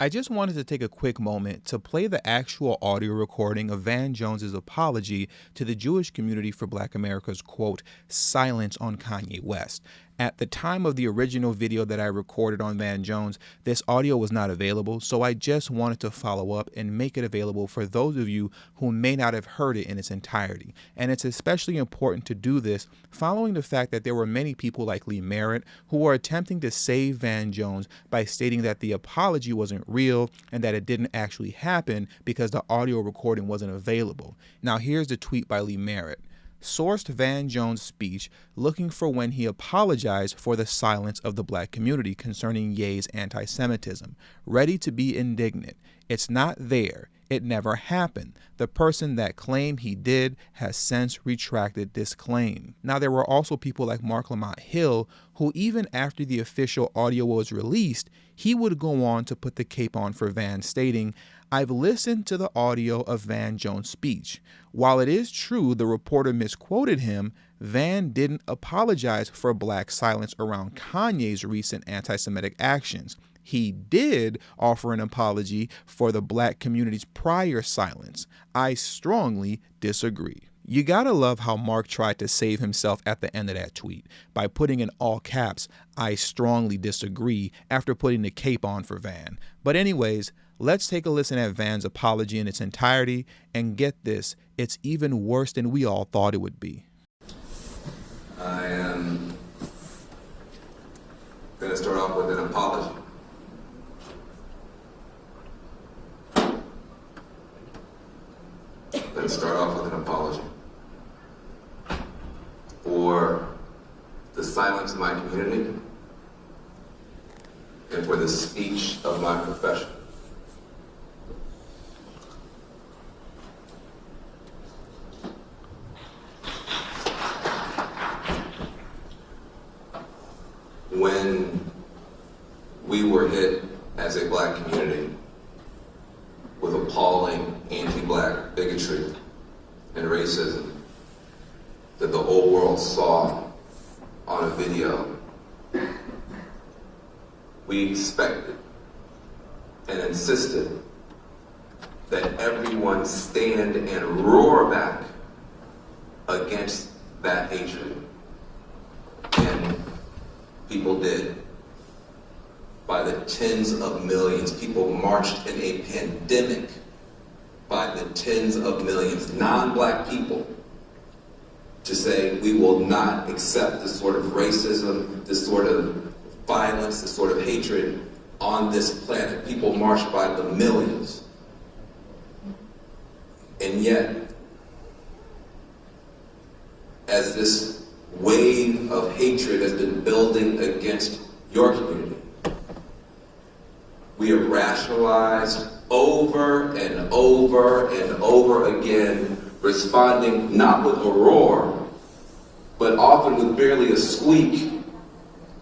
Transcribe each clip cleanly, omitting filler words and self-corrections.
I just wanted to take a quick moment to play the actual audio recording of Van Jones's apology to the Jewish community for Black America's, quote, silence on Kanye West. At the time of the original video that I recorded on Van Jones, this audio was not available, so I just wanted to follow up and make it available for those of you who may not have heard it in its entirety. And it's especially important to do this following the fact that there were many people like Lee Merritt who were attempting to save Van Jones by stating that the apology wasn't real and that it didn't actually happen because the audio recording wasn't available. Now here's the tweet by Lee Merritt. Sourced Van Jones' speech looking for when he apologized for the silence of the Black community concerning Ye's anti-Semitism. Ready to be indignant. It's not there. It never happened. The person that claimed he did has since retracted this claim. Now, there were also people like Mark Lamont Hill, who even after the official audio was released, he would go on to put the cape on for Van, stating, I've listened to the audio of Van Jones' speech. While it is true the reporter misquoted him, Van didn't apologize for Black silence around Kanye's recent anti-Semitic actions. He did offer an apology for the Black community's prior silence. I strongly disagree. You gotta love how Mark tried to save himself at the end of that tweet by putting in all caps, I strongly disagree, after putting the cape on for Van. But anyways, let's take a listen at Van's apology in its entirety, and get this, it's even worse than we all thought it would be. I am going to start off with an apology. Let's start off with an apology for the silence of my community and for the speech of my profession. When we were hit as a Black community with appalling anti-Black bigotry and racism that the whole world saw on a video, we expected and insisted that everyone stand and roar back against that hatred. And people did. By the tens of millions. People marched in a pandemic by the tens of millions, non-Black people, to say we will not accept this sort of racism, this sort of violence, this sort of hatred on this planet. People marched by the millions. And yet, as this wave of hatred has been building against your community, we have rationalized over and over and over again, responding not with a roar, but often with barely a squeak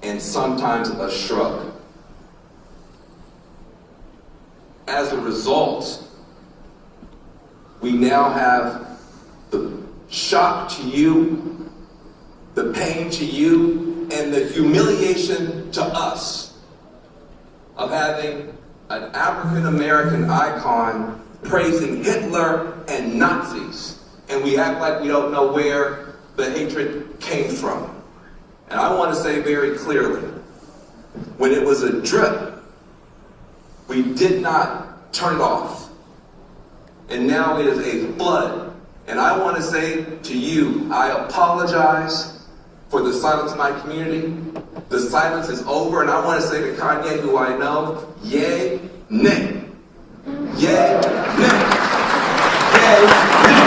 and sometimes a shrug. As a result, we now have the shock to you, the pain to you, and the humiliation to us of having an African-American icon praising Hitler and Nazis, and we act like we don't know where the hatred came from. And I want to say very clearly, when it was a drip, we did not turn it off. And now it is a flood. And I want to say to you, I apologize for the silence of my community. The silence is over, and I want to say to Kanye, who I know, yay, nay. Yay, nay. Yay, nay.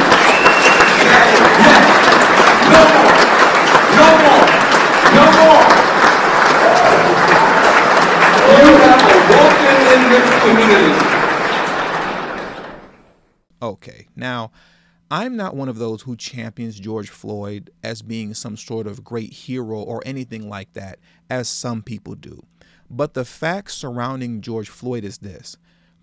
Yay, nay. No more. No more. No more. You have awoken in this community. Okay, now, I'm not one of those who champions George Floyd as being some sort of great hero or anything like that, as some people do. But the fact surrounding George Floyd is this.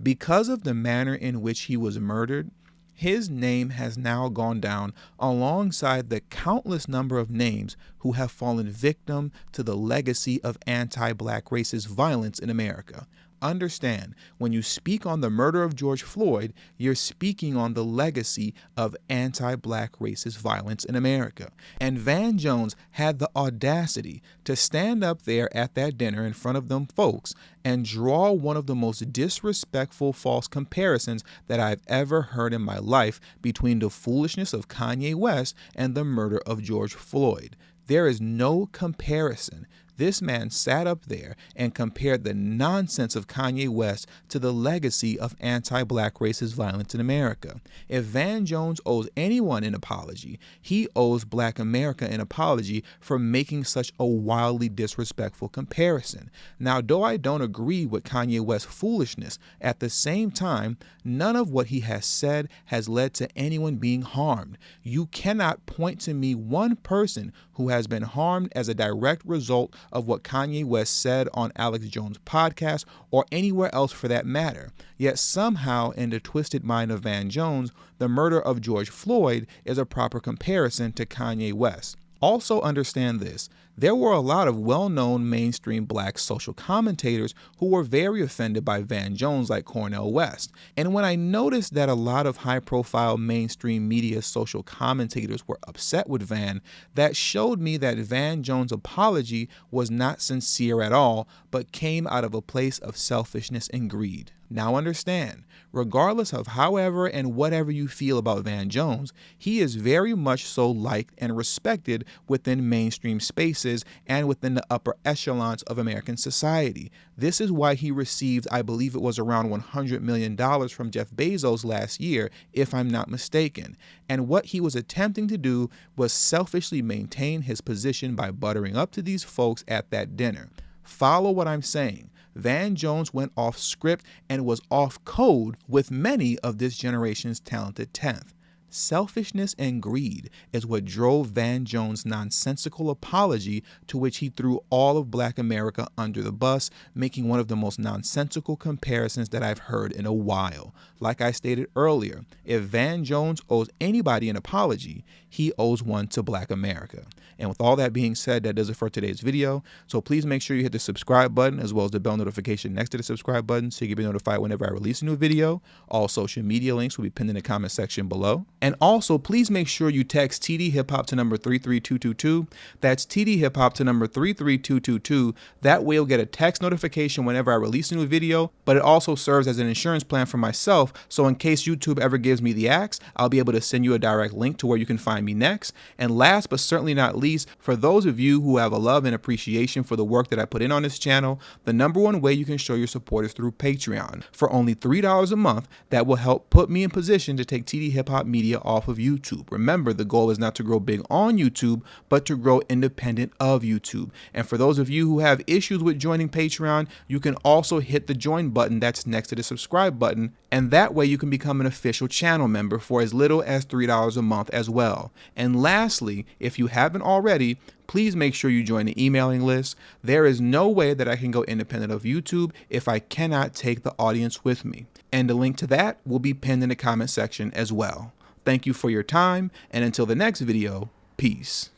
Because of the manner in which he was murdered, his name has now gone down alongside the countless number of names who have fallen victim to the legacy of anti-Black racist violence in America. Understand, when you speak on the murder of George Floyd, you're speaking on the legacy of anti-black racist violence in America. And Van Jones had the audacity to stand up there at that dinner in front of them folks and draw one of the most disrespectful false comparisons that I've ever heard in my life between the foolishness of Kanye West and the murder of George Floyd. There is no comparison. This man sat up there and compared the nonsense of Kanye West to the legacy of anti-black racist violence in America. If Van Jones owes anyone an apology, he owes Black America an apology for making such a wildly disrespectful comparison. Now, though I don't agree with Kanye West's foolishness, at the same time, none of what he has said has led to anyone being harmed. You cannot point to me one person who has been harmed as a direct result of what Kanye West said on Alex Jones' podcast or anywhere else for that matter. Yet somehow, in the twisted mind of Van Jones, the murder of George Floyd is a proper comparison to Kanye West. Also understand this, there were a lot of well-known mainstream black social commentators who were very offended by Van Jones, like Cornel West. And when I noticed that a lot of high-profile mainstream media social commentators were upset with Van, that showed me that Van Jones' apology was not sincere at all, but came out of a place of selfishness and greed. Now understand, regardless of however and whatever you feel about Van Jones, he is very much so liked and respected within mainstream spaces and within the upper echelons of American society. This is why he received, I believe it was around $100 million from Jeff Bezos last year, if I'm not mistaken. And what he was attempting to do was selfishly maintain his position by buttering up to these folks at that dinner. Follow what I'm saying. Van Jones went off script and was off code with many of this generation's talented 10th. Selfishness and greed is what drove Van Jones' nonsensical apology, to which he threw all of Black America under the bus, making one of the most nonsensical comparisons that I've heard in a while. Like I stated earlier, if Van Jones owes anybody an apology, he owes one to Black America. And with all that being said, that does it for today's video. So please make sure you hit the subscribe button as well as the bell notification next to the subscribe button so you can be notified whenever I release a new video. All social media links will be pinned in the comment section below. And also, please make sure you text tdhiphop to number 33222. That's tdhiphop to number 33222. That way you'll get a text notification whenever I release a new video, but it also serves as an insurance plan for myself. So in case YouTube ever gives me the axe, I'll be able to send you a direct link to where you can find me next. And last but certainly not least, for those of you who have a love and appreciation for the work that I put in on this channel, the number one way you can show your support is through Patreon. For only $3 a month, that will help put me in position to take TD Hip Hop Media off of YouTube. Remember, the goal is not to grow big on YouTube, but to grow independent of YouTube. And for those of you who have issues with joining Patreon, you can also hit the join button that's next to the subscribe button, and that way you can become an official channel member for as little as $3 a month as well. And lastly, if you haven't already, please make sure you join the emailing list. There is no way that I can go independent of YouTube if I cannot take the audience with me. And the link to that will be pinned in the comment section as well. Thank you for your time, and until the next video, peace.